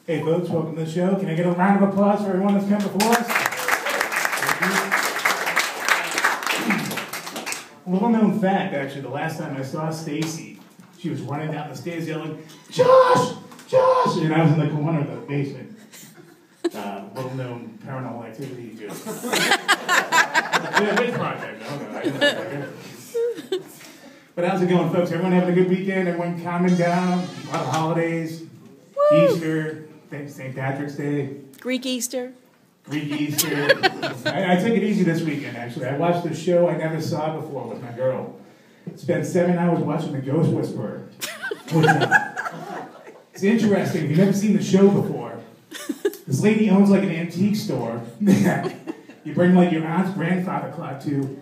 Hey folks, welcome to the show. Can I get a round of applause for everyone that's come before us? A little known fact, actually, the last time I saw Stacy, she was running down the stairs yelling, "Josh! Josh!" And I was in the corner of the basement. Little known paranormal activity. Just. Big project. But how's it going, folks? Everyone having a good weekend? Everyone calming down? A lot of holidays. Woo! Easter. St. Patrick's Day. Greek Easter. Greek Easter. I took it easy this weekend, actually. I watched a show I never saw before with my girl. Spent 7 hours watching The Ghost Whisperer. It's interesting. If you've never seen the show before, this lady owns like an antique store. You bring like your aunt's grandfather clock to,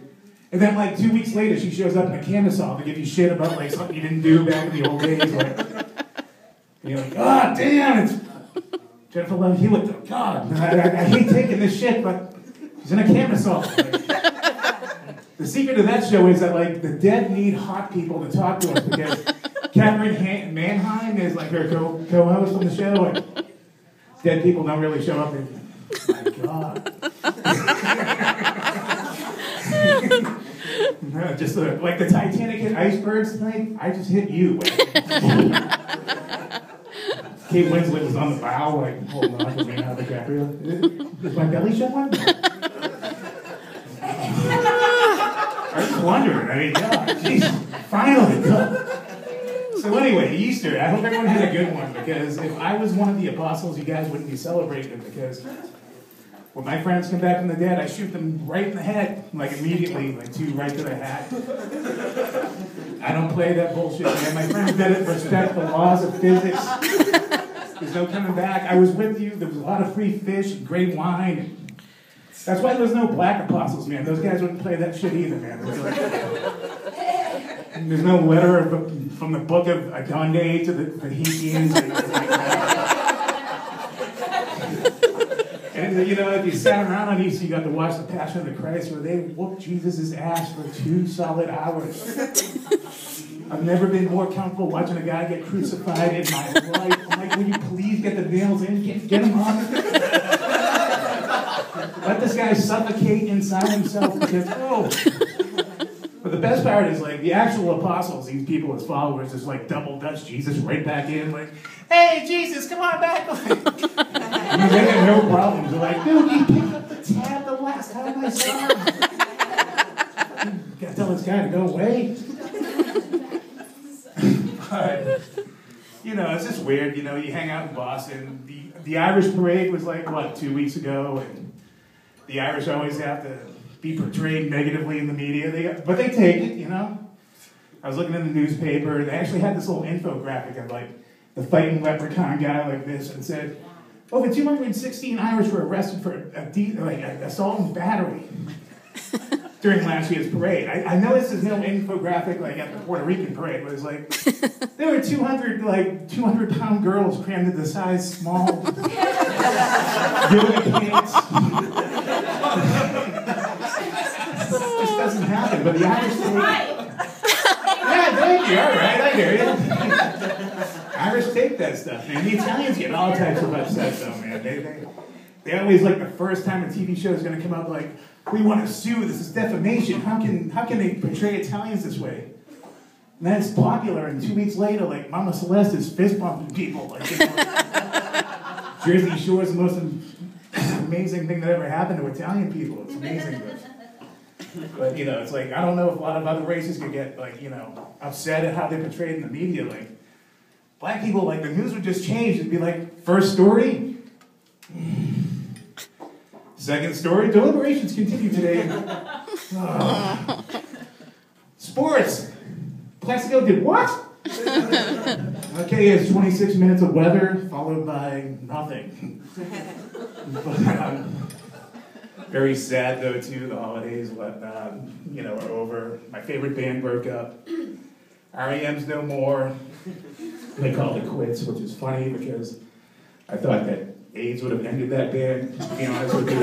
and then like 2 weeks later she shows up in a camisole to give you shit about like something you didn't do back in the old days. Like, and you're like, oh damn, it's Jennifer Love Hewitt though. God, I hate taking this shit, but she's in a camisole. Like, the secret of that show is that like the dead need hot people to talk to us because Catherine Manheim is like her co-host on the show. Like, dead people don't really show up. And, my God. No, just like the Titanic hit icebergs tonight, I just hit you. Kate Winslet was on the bow, like holding on to Leonardo DiCaprio. Is my belly showing? I was wondering. I mean, God, jeez, finally. So anyway, Easter. I hope everyone had a good one because if I was one of the apostles, you guys wouldn't be celebrating it because when my friends come back from the dead, I shoot them right in the head, like immediately, like two right to the hat. I don't play that bullshit, man. My friends did it. Respect the laws of physics. There's no coming back. I was with you. There was a lot of free fish and great wine. That's why there's no black apostles, man. Those guys wouldn't play that shit either, man. There's no letter from the book of Adonde to the Tahitians. And, you know, if you sat around on Easter, you got to watch the Passion of the Christ where they whooped Jesus' ass for 2 solid hours. I've never been more comfortable watching a guy get crucified in my life. I'm like, will you please get the nails in? Get him on. Let this guy suffocate inside himself because, oh. But the best part is, like, the actual apostles, these people as followers, just, like, double dutch Jesus right back in, like, hey, Jesus, come on back. Like, they have no problems. They're like, dude, you picked up the tab the last time I saw him. You gotta tell this guy to go away. But, you know, it's just weird, you know, you hang out in Boston. The Irish parade was, like, what, 2 weeks ago, and the Irish always have to be portrayed negatively in the media, but they take it, you know? I was looking in the newspaper, they actually had this little infographic of, like, the fighting leprechaun guy like this, and said, over 216 Irish were arrested for assault and battery during last year's parade. I know this is no infographic like at the Puerto Rican parade, but it's like, there were 200-pound girls crammed into size small yoga pants. This doesn't happen, but the Irish take... Yeah, thank you, all right, I hear you. Irish take that stuff, man. The Italians get all types of upset, though, man. They always, like, the first time a TV show is going to come up, like, we want to sue, this is defamation. How can they portray Italians this way? And then it's popular, and 2 weeks later, like, Mama Celeste is fist-bumping people. Like, you know, Jersey Shore is the most amazing thing that ever happened to Italian people. It's amazing, but, you know, it's like, I don't know if a lot of other races could get, like, you know, upset at how they're portrayed in the media. Like, black people, like, the news would just change. It'd be like, first story, second story, deliberations continue today. Sports. Plaxico did what? Okay, it's 26 minutes of weather, followed by nothing. But, very sad, though, too. The holidays, you know, are over. My favorite band broke up. R.E.M's no more. They called it quits, which is funny because I thought that AIDS would have ended that band, to be honest with you.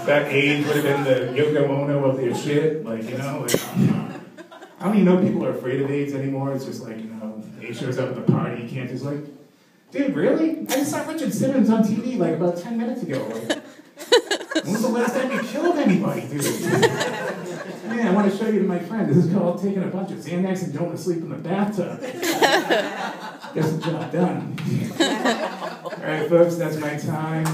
That AIDS would have been the Yoko Ono of their shit, like, you know. Like, I don't even know people are afraid of AIDS anymore. It's just like, AIDS shows up at the party, you can't just like, dude, really? I just saw Richard Simmons on TV like about 10 minutes ago. Like, when was the last time you killed anybody, dude? Man, I want to show you to my friend. This is called taking a bunch of Xanax and going to sleep in the bathtub. Gets the job done. All right, folks, that's my time.